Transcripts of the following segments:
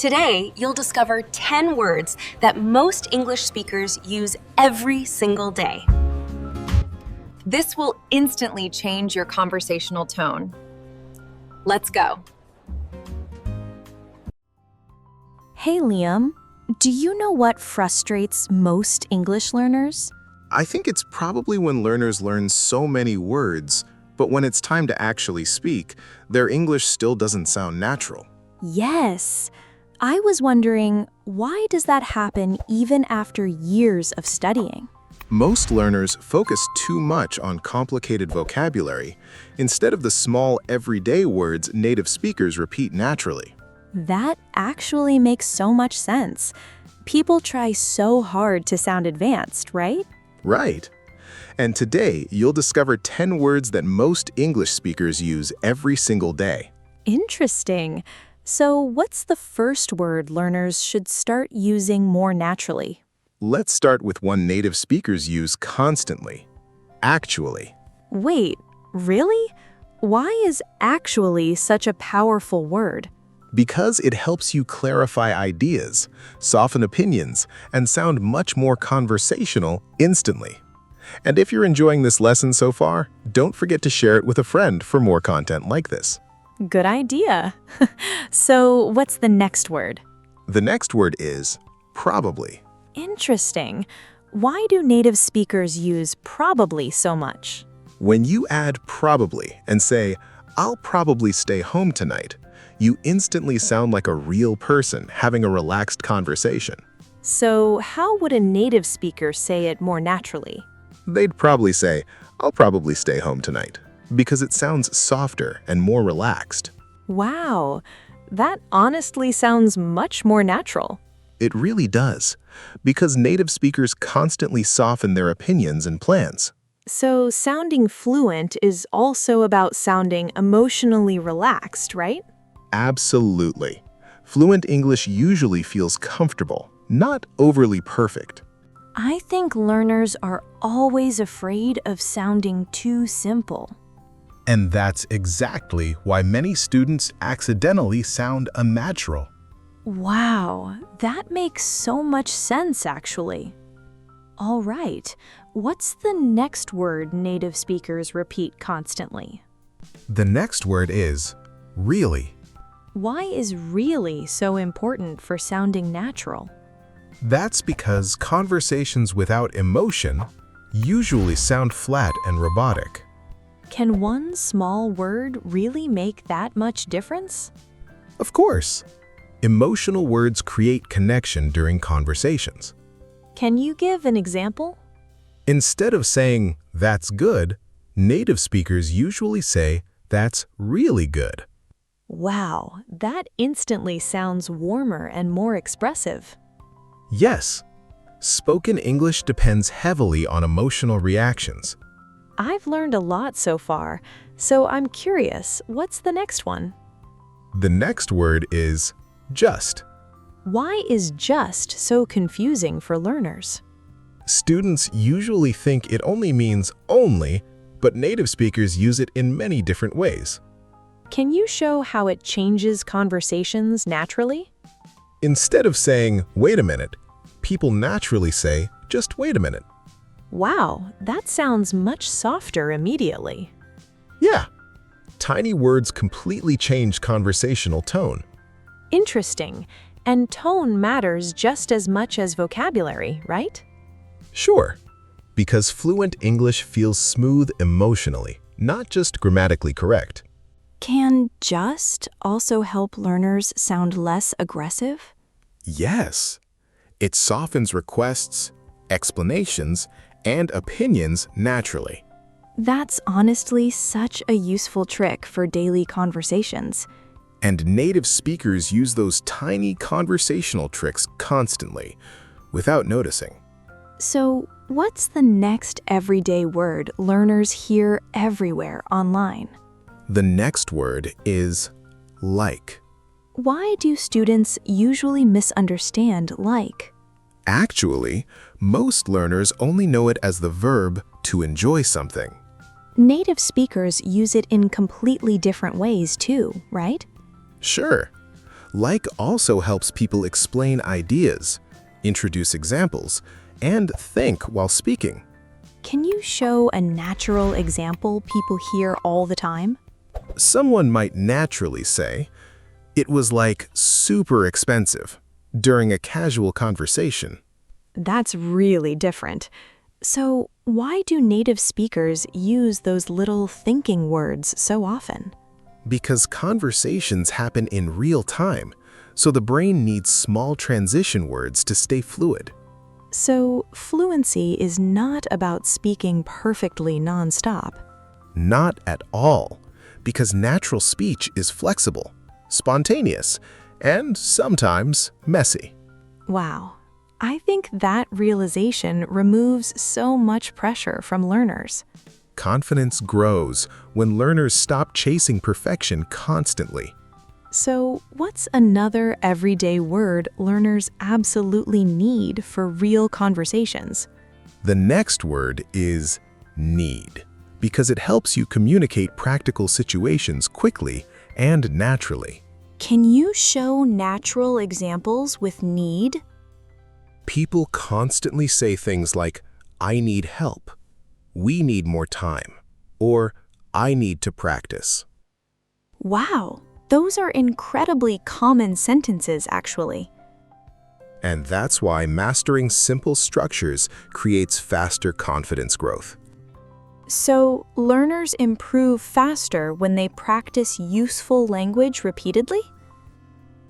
Today, you'll discover 10 words that most English speakers use every single day. This will instantly change your conversational tone. Let's go. Hey Liam, do you know what frustrates most English learners? I think it's probably when learners learn so many words, but when it's time to actually speak, their English still doesn't sound natural. Yes. I was wondering, why does that happen even after years of studying? Most learners focus too much on complicated vocabulary instead of the small everyday words native speakers repeat naturally. That actually makes so much sense. People try so hard to sound advanced, right? Right. And today, you'll discover 10 words that most English speakers use every single day. Interesting. So what's the first word learners should start using more naturally? Let's start with one native speakers use constantly. Actually. Wait, really? Why is actually such a powerful word? Because it helps you clarify ideas, soften opinions, and sound much more conversational instantly. And if you're enjoying this lesson so far, don't forget to share it with a friend for more content like this. Good idea. So what's the next word? The next word is probably. Interesting. Why do native speakers use probably so much? When you add probably and say, "I'll probably stay home tonight," you instantly sound like a real person having a relaxed conversation. So how would a native speaker say it more naturally? They'd probably say, "I'll probably stay home tonight," because it sounds softer and more relaxed. Wow, that honestly sounds much more natural. It really does, because native speakers constantly soften their opinions and plans. So sounding fluent is also about sounding emotionally relaxed, right? Absolutely. Fluent English usually feels comfortable, not overly perfect. I think learners are always afraid of sounding too simple. And that's exactly why many students accidentally sound unnatural. Wow, that makes so much sense, actually. All right, what's the next word native speakers repeat constantly? The next word is really. Why is really so important for sounding natural? That's because conversations without emotion usually sound flat and robotic. Can one small word really make that much difference? Of course, emotional words create connection during conversations. Can you give an example? Instead of saying, "That's good," native speakers usually say, "That's really good." Wow, that instantly sounds warmer and more expressive. Yes, spoken English depends heavily on emotional reactions. I've learned a lot so far, so I'm curious, what's the next one? The next word is just. Why is just so confusing for learners? Students usually think it only means only, but native speakers use it in many different ways. Can you show how it changes conversations naturally? Instead of saying, "Wait a minute," people naturally say, "Just wait a minute." Wow, that sounds much softer immediately. Yeah, tiny words completely change conversational tone. Interesting. And tone matters just as much as vocabulary, right? Sure, because fluent English feels smooth emotionally, not just grammatically correct. Can just also help learners sound less aggressive? Yes. It softens requests, explanations, and opinions naturally. That's honestly such a useful trick for daily conversations. And native speakers use those tiny conversational tricks constantly, without noticing. So, what's the next everyday word learners hear everywhere online? The next word is like. Why do students usually misunderstand like? Actually, most learners only know it as the verb to enjoy something. Native speakers use it in completely different ways too, right? Sure. Like also helps people explain ideas, introduce examples, and think while speaking. Can you show a natural example people hear all the time? Someone might naturally say, "It was like super expensive," during a casual conversation. That's really different. So, why do native speakers use those little thinking words so often? Because conversations happen in real time, so the brain needs small transition words to stay fluid. So, fluency is not about speaking perfectly nonstop. Not at all, because natural speech is flexible, spontaneous, and sometimes messy. Wow. I think that realization removes so much pressure from learners. Confidence grows when learners stop chasing perfection constantly. So, what's another everyday word learners absolutely need for real conversations? The next word is need, because it helps you communicate practical situations quickly and naturally. Can you show natural examples with need? People constantly say things like, "I need help," "We need more time," or "I need to practice." Wow, those are incredibly common sentences, actually. And that's why mastering simple structures creates faster confidence growth. So, learners improve faster when they practice useful language repeatedly?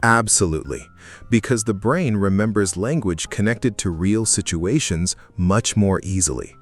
Absolutely, because the brain remembers language connected to real situations much more easily.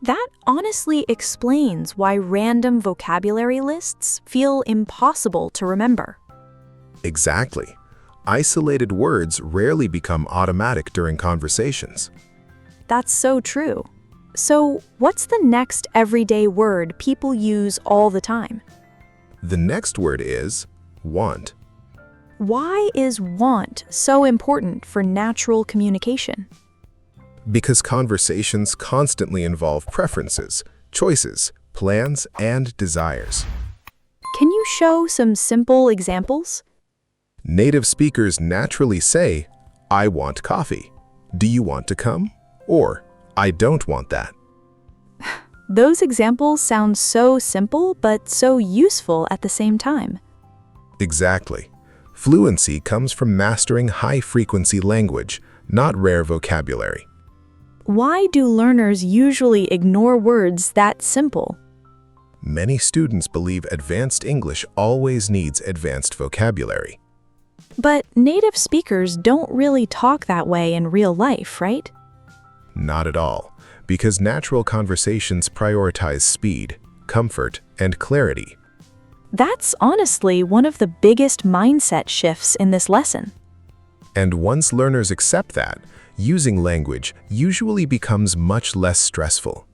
That honestly explains why random vocabulary lists feel impossible to remember. Exactly. Isolated words rarely become automatic during conversations. That's so true. So, what's the next everyday word people use all the time? The next word is want. Why is want so important for natural communication? Because conversations constantly involve preferences, choices, plans, and desires. Can you show some simple examples? Native speakers naturally say, "I want coffee. Do you want to come?" Or, "I don't want that." Those examples sound so simple but so useful at the same time. Exactly. Fluency comes from mastering high-frequency language, not rare vocabulary. Why do learners usually ignore words that simple? Many students believe advanced English always needs advanced vocabulary. But native speakers don't really talk that way in real life, right? Not at all, because natural conversations prioritize speed, comfort, and clarity. That's honestly one of the biggest mindset shifts in this lesson. And once learners accept that, using language usually becomes much less stressful.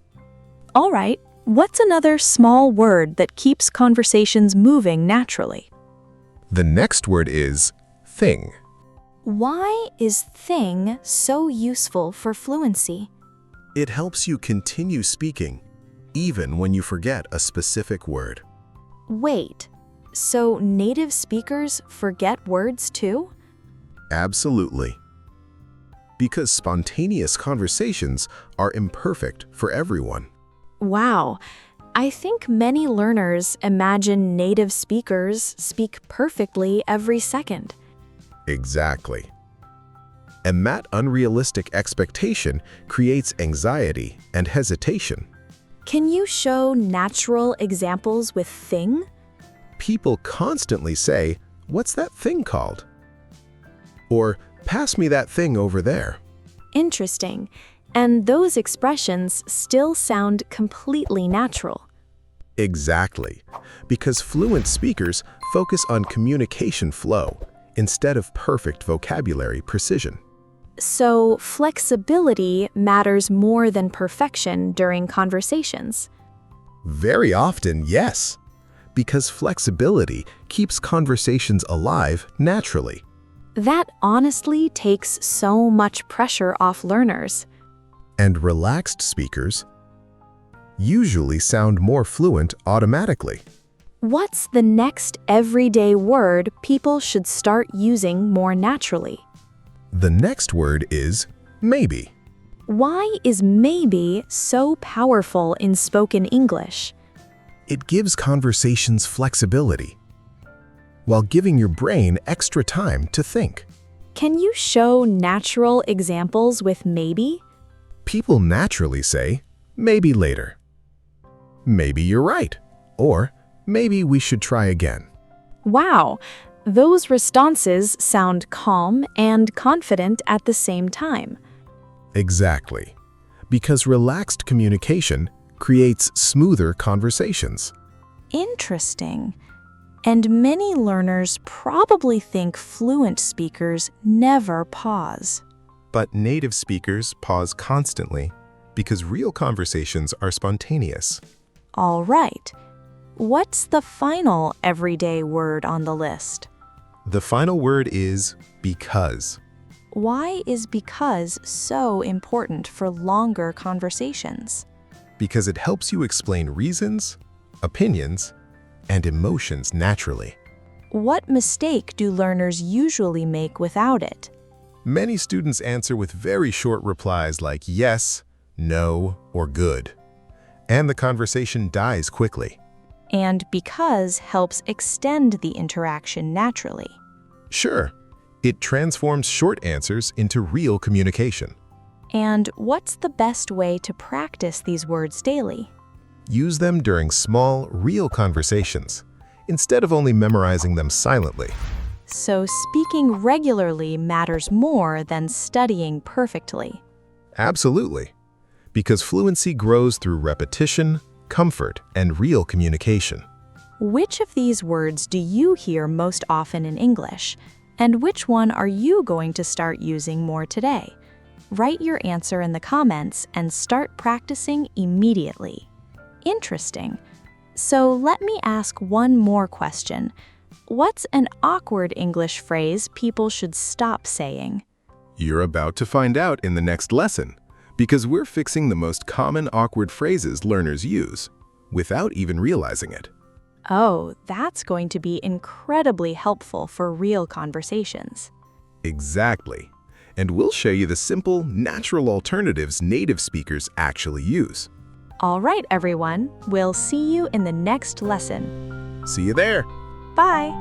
All right, what's another small word that keeps conversations moving naturally? The next word is thing. Why is thing so useful for fluency? It helps you continue speaking, even when you forget a specific word. Wait, so native speakers forget words too? Absolutely. Because spontaneous conversations are imperfect for everyone. Wow, I think many learners imagine native speakers speak perfectly every second. Exactly. And that unrealistic expectation creates anxiety and hesitation. Can you show natural examples with thing? People constantly say, "What's that thing called?" Or, "Pass me that thing over there." Interesting. And those expressions still sound completely natural. Exactly. Because fluent speakers focus on communication flow instead of perfect vocabulary precision. So, flexibility matters more than perfection during conversations. Very often, yes. Because flexibility keeps conversations alive naturally. That honestly takes so much pressure off learners. And relaxed speakers usually sound more fluent automatically. What's the next everyday word people should start using more naturally? The next word is maybe. Why is maybe so powerful in spoken English? It gives conversations flexibility, while giving your brain extra time to think. Can you show natural examples with maybe? People naturally say, maybe later. Maybe you're right. Or, maybe we should try again. Wow, those responses sound calm and confident at the same time. Exactly. Because relaxed communication creates smoother conversations. Interesting. And many learners probably think fluent speakers never pause. But native speakers pause constantly because real conversations are spontaneous. All right. What's the final everyday word on the list? The final word is because. Why is because so important for longer conversations? Because it helps you explain reasons, opinions, and emotions naturally. What mistake do learners usually make without it? Many students answer with very short replies like yes, no, or good. And the conversation dies quickly. And because helps extend the interaction naturally. Sure, it transforms short answers into real communication. And what's the best way to practice these words daily? Use them during small, real conversations, instead of only memorizing them silently. So speaking regularly matters more than studying perfectly. Absolutely. Because fluency grows through repetition, comfort, and real communication. Which of these words do you hear most often in English? And which one are you going to start using more today? Write your answer in the comments and start practicing immediately. Interesting. So let me ask one more question. What's an awkward English phrase people should stop saying? You're about to find out in the next lesson, because we're fixing the most common awkward phrases learners use, without even realizing it. Oh, that's going to be incredibly helpful for real conversations. Exactly. And we'll show you the simple, natural alternatives native speakers actually use. All right, everyone. We'll see you in the next lesson. See you there! Bye!